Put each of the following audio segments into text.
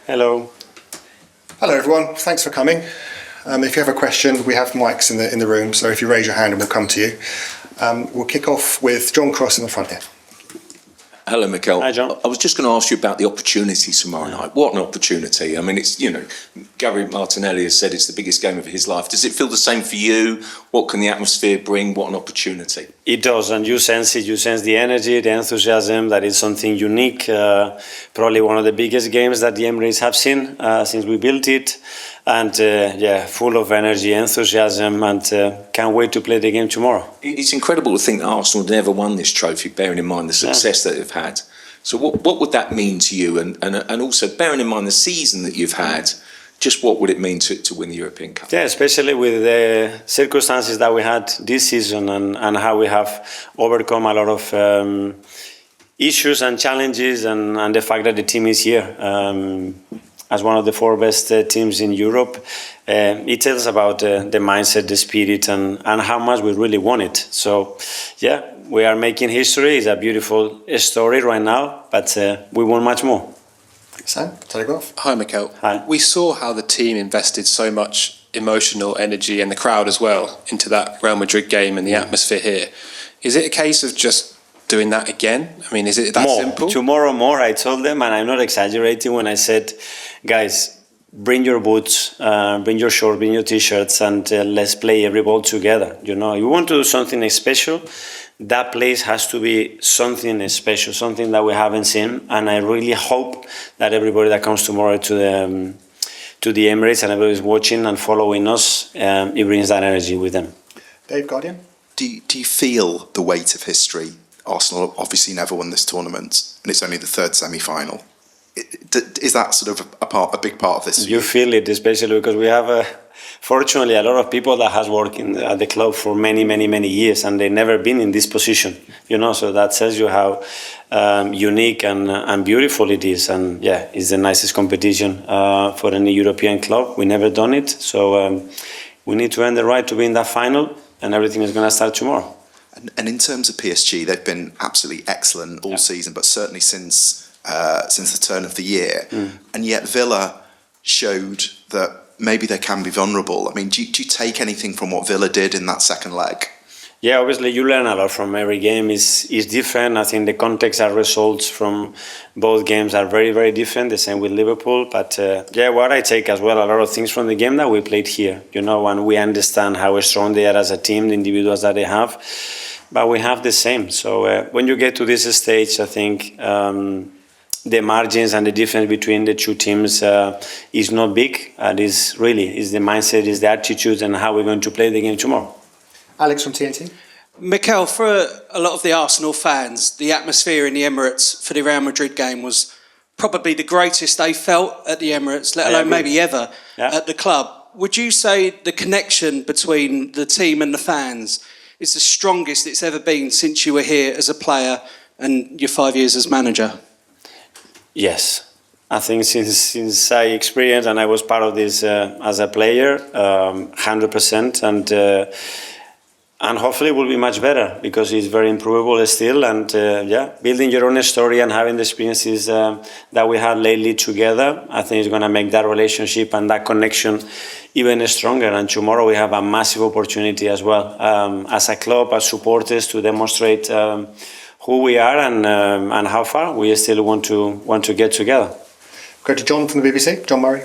Hello. Hello everyone, thanks for coming. If you have a question, we have mics in the room, so if you raise your hand, we'll come to you. We'll kick off with John Cross in the front here. Hello, Mikel. Hi, John. I was just going to ask you about the opportunities tomorrow night. What an opportunity. I mean, it's, Gary Martinelli has said it's the biggest game of his life. Does it feel the same for you? What can the atmosphere bring? What an opportunity. It does, and you sense it. You sense the energy, the enthusiasm. That is something unique. Probably one of the biggest games that the Emirates have seen since we built it. And full of energy, enthusiasm, and can't wait to play the game tomorrow. It's incredible to think that Arsenal never won this trophy, bearing in mind the success that they've had. So what would that mean to you? And also, bearing in mind the season that you've had, just what would it mean to win the European Cup? Yeah, especially with the circumstances that we had this season and how we have overcome a lot of issues and challenges and the fact that the team is here. As one of the 4 best teams in Europe, it tells about the mindset, the spirit, and how much we really want it. So, yeah, we are making history. It's a beautiful story right now, but we want much more. Sam, Telegraph. Hi, Mikel. Hi. We saw how the team invested so much emotional energy, and the crowd as well, into that Real Madrid game and the atmosphere here. Is it a case of just doing that again? I mean, is it that simple? Tomorrow more, I told them, and I'm not exaggerating when I said, guys, bring your boots, bring your shorts, bring your t-shirts, and let's play every ball together. You want to do something special, that place has to be something special, something that we haven't seen, and I really hope that everybody that comes tomorrow to the Emirates and everybody's watching and following us, it brings that energy with them. Dave, Guardian. Do you feel the weight of history? Arsenal obviously never won this tournament, and it's only the 3rd semi-final. Is that sort of a big part of this? You feel it, especially because we have, fortunately, a lot of people that has worked at the club for many, many, many years, and they've never been in this position. So that tells you how unique and beautiful it is. And yeah, it's the nicest competition for any European club. We never done it, so we need to earn the right to be in that final, and everything is going to start tomorrow. And in terms of PSG, they've been absolutely excellent all season, but certainly since the turn of the year. And yet Villa showed that maybe they can be vulnerable. I mean, do you take anything from what Villa did in that second leg? Yeah, obviously you learn a lot from every game. Is different. I think the context and results from both games are very, very different. The same with Liverpool. But what I take as well, a lot of things from the game that we played here. And we understand how strong they are as a team, the individuals that they have. But we have the same. So when you get to this stage, I think the margins and the difference between the two teams is not big. Is the mindset, is the attitude, and how we're going to play the game tomorrow. Alex from TNT. Mikel, for a lot of the Arsenal fans, the atmosphere in the Emirates for the Real Madrid game was probably the greatest they felt at the Emirates, let alone maybe ever at the club. Would you say the connection between the team and the fans is the strongest it's ever been since you were here as a player and your 5 years as manager? Yes. I think since I experienced and I was part of this as a player, 100%, and hopefully it will be much better because it's very improvable still. And building your own story and having the experiences that we had lately together, I think it's going to make that relationship and that connection even stronger. And tomorrow we have a massive opportunity as well, as a club, as supporters, to demonstrate who we are and how far we still want to get together. Go to John from the BBC. John Murray.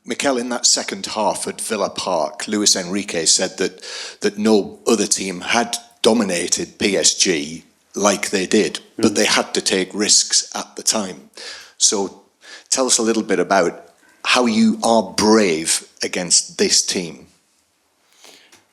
Mikel, in that second half at Villa Park, Luis Enrique said that no other team had dominated PSG like they did, but they had to take risks at the time. So tell us a little bit about how you are brave against this team.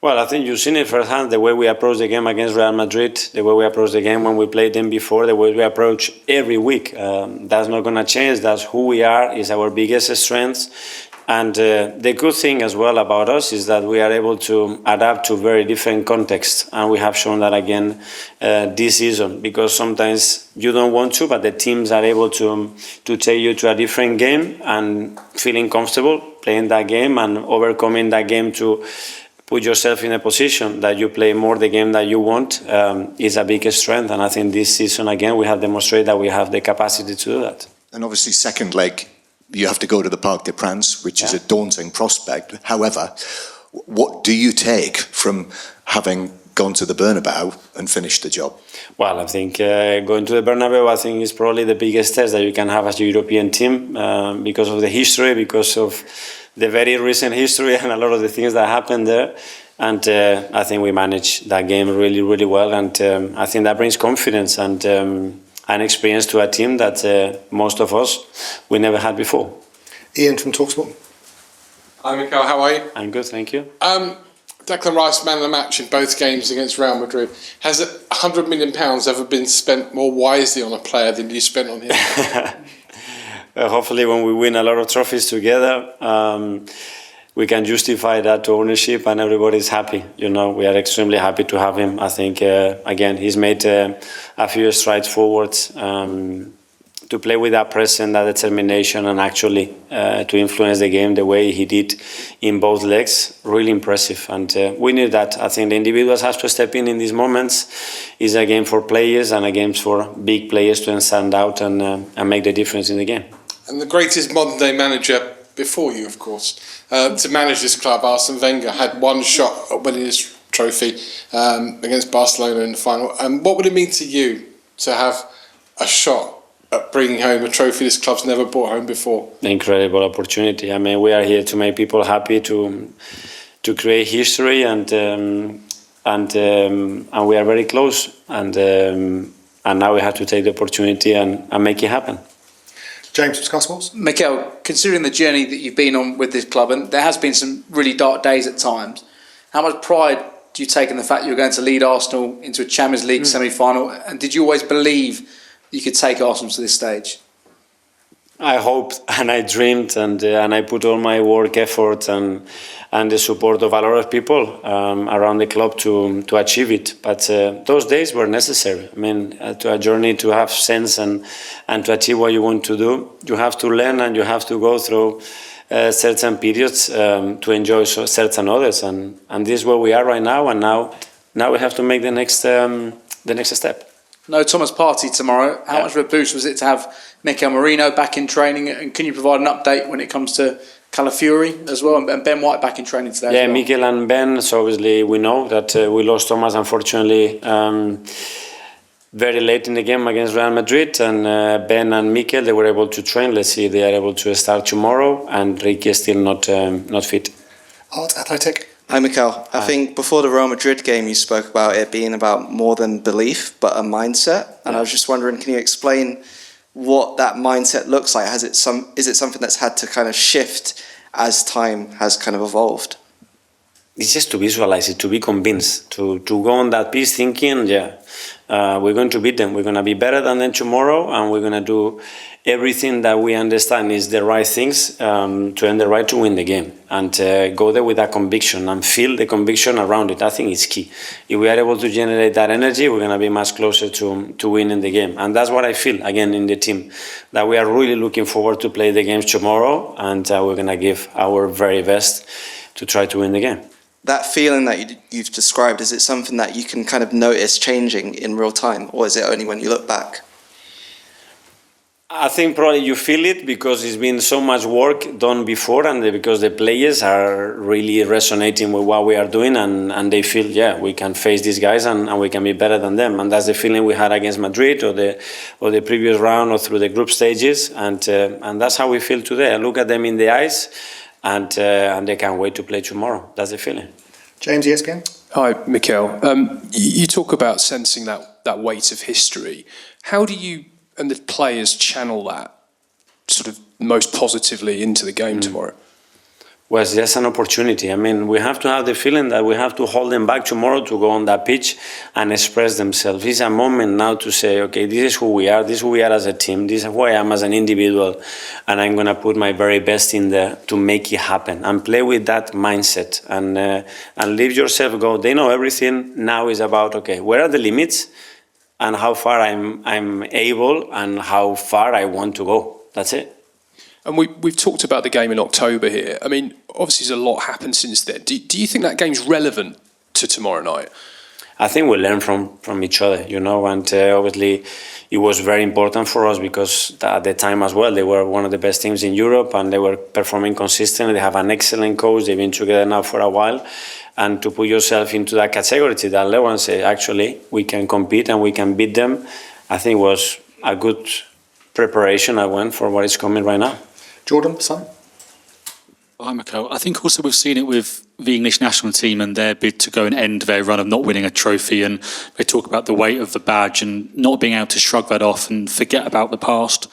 Well, I think you've seen it firsthand, the way we approach the game against Real Madrid, the way we approach the game when we played them before, the way we approach every week. That's not going to change. That's who we are, is our biggest strength. And the good thing as well about us is that we are able to adapt to very different contexts. And we have shown that again this season, because sometimes you don't want to, but the teams are able to take you to a different game and feeling comfortable playing that game and overcoming that game to put yourself in a position that you play more the game that you want is a big strength. And I think this season, again, we have demonstrated that we have the capacity to do that. And obviously, second leg, you have to go to the Parc des Princes, which is a daunting prospect. However, what do you take from having gone to the Bernabeu and finished the job? Well, I think going to the Bernabeu, I think is probably the biggest test that you can have as a European team because of the history, because of the very recent history and a lot of the things that happened there. And I think we managed that game really, really well. And I think that brings confidence and experience to a team that most of us, we never had before. Ian from TalkSport. Hi, Mikel. How are you? I'm good, thank you. Declan Rice, man of the match in both games against Real Madrid. Has £100 million ever been spent more wisely on a player than you spent on him? Hopefully when we win a lot of trophies together, we can justify that to ownership and everybody's happy. You know, we are extremely happy to have him. I think, again, he's made a few strides forwards to play with that presence, that determination, and actually to influence the game the way he did in both legs. Really impressive. And we knew that. I think the individuals have to step in these moments. It's a game for players and a game for big players to stand out and make the difference in the game. And the greatest modern-day manager before you, of course, to manage this club, Arsene Wenger, had one shot at winning this trophy against Barcelona in the final. And what would it mean to you to have a shot at bringing home a trophy this club's never brought home before? Incredible opportunity. I mean, we are here to make people happy, to create history, and we are very close. And now we have to take the opportunity and make it happen. James from Sky Sports. Mikel, considering the journey that you've been on with this club, and there has been some really dark days at times, how much pride do you take in the fact you're going to lead Arsenal into a Champions League semi-final? And did you always believe you could take Arsenal to this stage? I hoped and I dreamed and I put all my work effort and the support of a lot of people around the club to achieve it. But those days were necessary. I mean, to a journey to have sense and to achieve what you want to do, you have to learn and you have to go through certain periods to enjoy certain others. And this is where we are right now. And now we have to make the next step. No Thomas Partey tomorrow. How much of a boost was it to have Mikel Merino back in training? And can you provide an update when it comes to Calafiori as well, and Ben White back in training today? Yeah, as well? Mikel and Ben. So obviously we know that we lost Thomas, unfortunately, very late in the game against Real Madrid. And Ben and Mikel, they were able to train. Let's see if they are able to start tomorrow. And Ricky is still not fit. Art Athletic. Hi, Mikel. I think before the Real Madrid game, you spoke about it being about more than belief, but a mindset. And I was just wondering, can you explain what that mindset looks like? Is it something that's had to kind of shift as time has kind of evolved? It's just to visualize it, to be convinced, to go on that piece thinking, we're going to beat them. We're going to be better than them tomorrow, and we're going to do everything that we understand is the right things to earn the right to win the game. And go there with that conviction and feel the conviction around it. I think it's key. If we are able to generate that energy, we're going to be much closer to winning the game. And that's what I feel, again, in the team, that we are really looking forward to play the games tomorrow, and we're going to give our very best to try to win the game. That feeling that you've described, is it something that you can kind of notice changing in real time, or is it only when you look back? I think probably you feel it because it's been so much work done before, and because the players are really resonating with what we are doing, and they feel, we can face these guys and we can be better than them. And that's the feeling we had against Madrid or the previous round or through the group stages, and that's how we feel today. I look at them in the eyes, and they can't wait to play tomorrow. That's the feeling. James, ESPN. Hi, Mikel. You talk about sensing that weight of history. How do you and the players channel that sort of most positively into the game tomorrow? Well, it's just an opportunity. I mean, we have to have the feeling that we have to hold them back tomorrow to go on that pitch and express themselves. It's a moment now to say, okay, this is who we are. This is who we are as a team. This is who I am as an individual. And I'm going to put my very best in there to make it happen and play with that mindset and leave yourself go. They know everything. Now is about, okay, where are the limits and how far I'm able and how far I want to go. That's it. And we've talked about the game in October here. I mean, obviously there's a lot happened since then. Do you think that game's relevant to tomorrow night? I think we learn from each other, and obviously it was very important for us because at the time as well, they were one of the best teams in Europe and they were performing consistently. They have an excellent coach. They've been together now for a while. And to put yourself into that category, to that level and say, actually, we can compete and we can beat them, I think was a good preparation I went for what is coming right now. Jordan, son? Hi, Mikel. I think also we've seen it with the English national team and their bid to go and end their run of not winning a trophy, and they talk about the weight of the badge and not being able to shrug that off and forget about the past.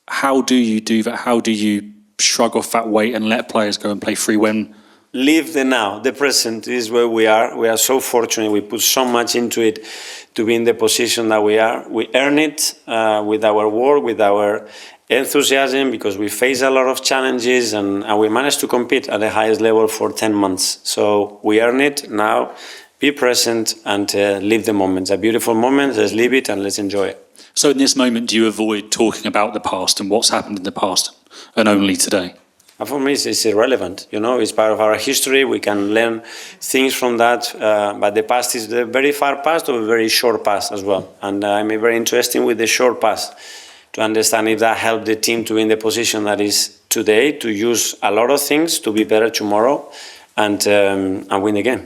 How do you do that? How do you shrug off that weight and let players go and play free when... Live the now, the present is where we are. We are so fortunate. We put so much into it to be in the position that we are. We earn it with our work, with our enthusiasm, because we face a lot of challenges and we managed to compete at the highest level for 10 months. So we earn it now. Be present and live the moment. It's a beautiful moment. Let's live it and let's enjoy it. So in this moment, do you avoid talking about the past and what's happened in the past and only today? And for me, it's irrelevant. It's part of our history. We can learn things from that. But the past is the very far past or a very short past as well. And I'm very interested with the short past to understand if that helped the team to be in the position that is today, to use a lot of things to be better tomorrow and win the game.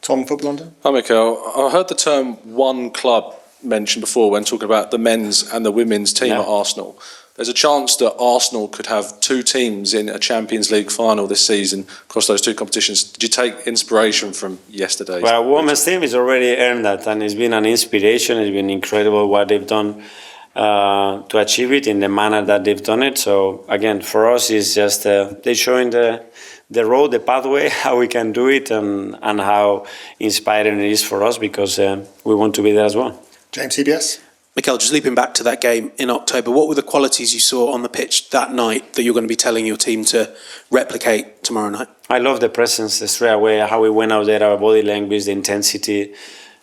Tom, Football London? Hi, Mikel. I heard the term one club mentioned before when talking about the men's and the women's team at Arsenal. There's a chance that Arsenal could have two teams in a Champions League final this season across those two competitions. Did you take inspiration from yesterday's? Well, women's team has already earned that, and it's been an inspiration. It's been incredible what they've done to achieve it in the manner that they've done it. So again, for us, it's just they're showing the road, the pathway, how we can do it, and how inspiring it is for us because we want to be there as well. James, CBS? Mikel, just leaping back to that game in October, what were the qualities you saw on the pitch that night that you're going to be telling your team to replicate tomorrow night? I love the presence straight away, how we went out there, our body language, the intensity,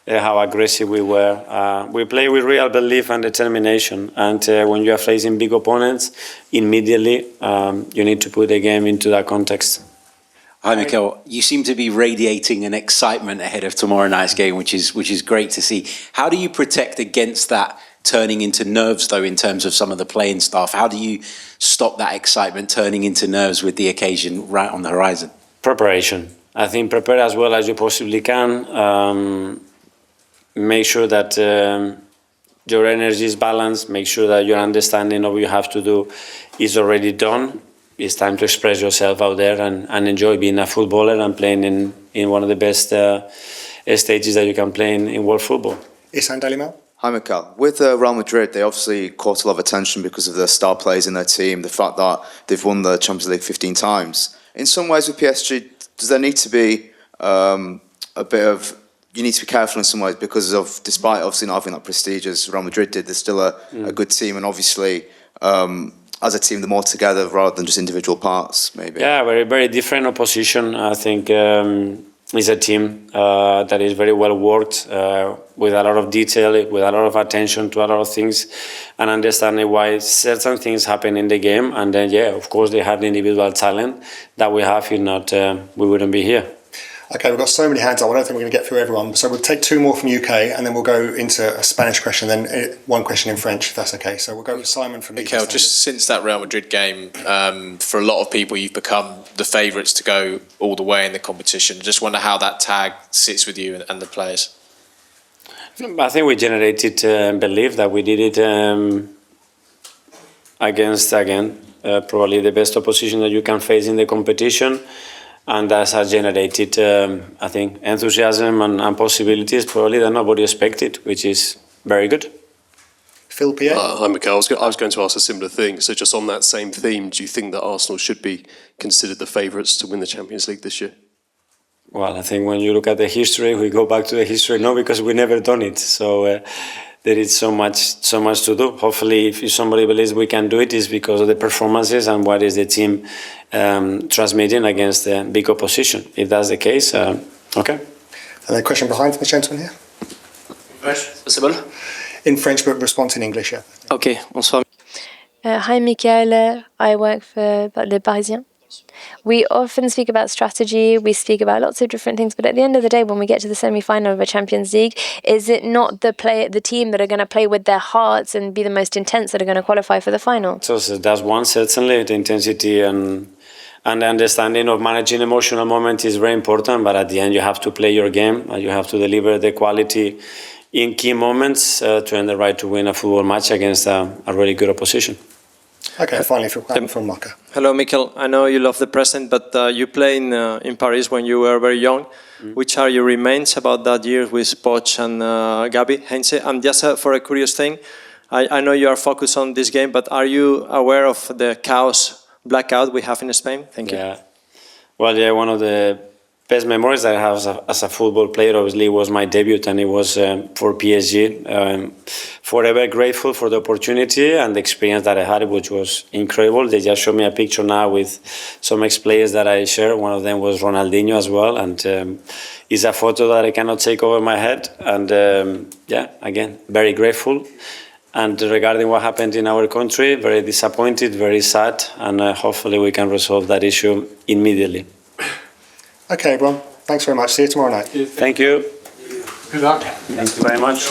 how aggressive we were. We play with real belief and determination. And when you are facing big opponents, immediately you need to put the game into that context. Hi, Mikel. You seem to be radiating an excitement ahead of tomorrow night's game, which is great to see. How do you protect against that turning into nerves, though, in terms of some of the playing staff? How do you stop that excitement turning into nerves with the occasion right on the horizon? Preparation. I think prepare as well as you possibly can. Make sure that your energy is balanced. Make sure that your understanding of what you have to do is already done. It's time to express yourself out there and enjoy being a footballer and playing in one of the best stages that you can play in world football. Isan Dalimel? Hi, Mikel. With Real Madrid, they obviously caught a lot of attention because of the star players in their team, the fact that they've won the Champions League 15 times. In some ways with PSG, does there need to be a bit of... You need to be careful in some ways because of, despite obviously not having that prestige as Real Madrid did, there's still a good team, and obviously... as a team, they're more together rather than just individual parts, maybe. Yeah, very, very different opposition. I think it's a team that is very well worked, with a lot of detail, with a lot of attention to a lot of things, and understanding why certain things happen in the game. And then, of course, they have the individual talent that we have. If not, we wouldn't be here. Okay, we've got so many hands up. I don't think we're going to get through everyone. So we'll take two more from UK, and then we'll go into a Spanish question, then one question in French, if that's okay. So we'll go with Simon from Mikel, just since that Real Madrid game, for a lot of people, you've become the favourites to go all the way in the competition. Just wonder how that tag sits with you and the players. I think we generated belief that we did it against, again, probably the best opposition that you can face in the competition. And that has generated, I think, enthusiasm and possibilities probably that nobody expected, which is very good. Phil Pierre? Hi, Mikel. I was going to ask a similar thing. So just on that same theme, do you think that Arsenal should be considered the favourites to win the Champions League this year? Well, I think when you look at the history, we go back to the history, no, because we never done it. So there is so much to do. Hopefully, if somebody believes we can do it, it's because of the performances and what is the team transmitting against the big opposition. If that's the case, okay. And a question behind the gentleman here. French, possible? In French, but response in English, yeah. Ok, bonsoir. Hi, Mikel. I work for Le Parisien. We often speak about strategy, we speak about lots of different things, but at the end of the day, when we get to the semi-final of a Champions League, is it not the team that are going to play with their hearts and be the most intense that are going to qualify for the final? So that's one, certainly. The intensity and the understanding of managing emotional moment is very important, but at the end you have to play your game and you have to deliver the quality in key moments to earn the right to win a football match against a really good opposition. Okay, finally from Marco. Hello, Mikel. I know you love the present, but you played in Paris when you were very young. Which are your remains about that year with Poch and Gabi Heinze? And just for a curious thing, I know you are focused on this game, but are you aware of the chaos blackout we have in Spain? Thank you. Yeah. Well, yeah, one of the best memories that I have as a football player, obviously, was my debut, and it was for PSG. Forever grateful for the opportunity and the experience that I had, which was incredible. They just showed me a picture now with some ex-players that I share. One of them was Ronaldinho as well, and it's a photo that I cannot take over my head. And yeah, again, very grateful. And regarding what happened in our country, very disappointed, very sad, and hopefully we can resolve that issue immediately. Okay, everyone. Thanks very much. See you tomorrow night. Thank you. Good luck. Thank you very much.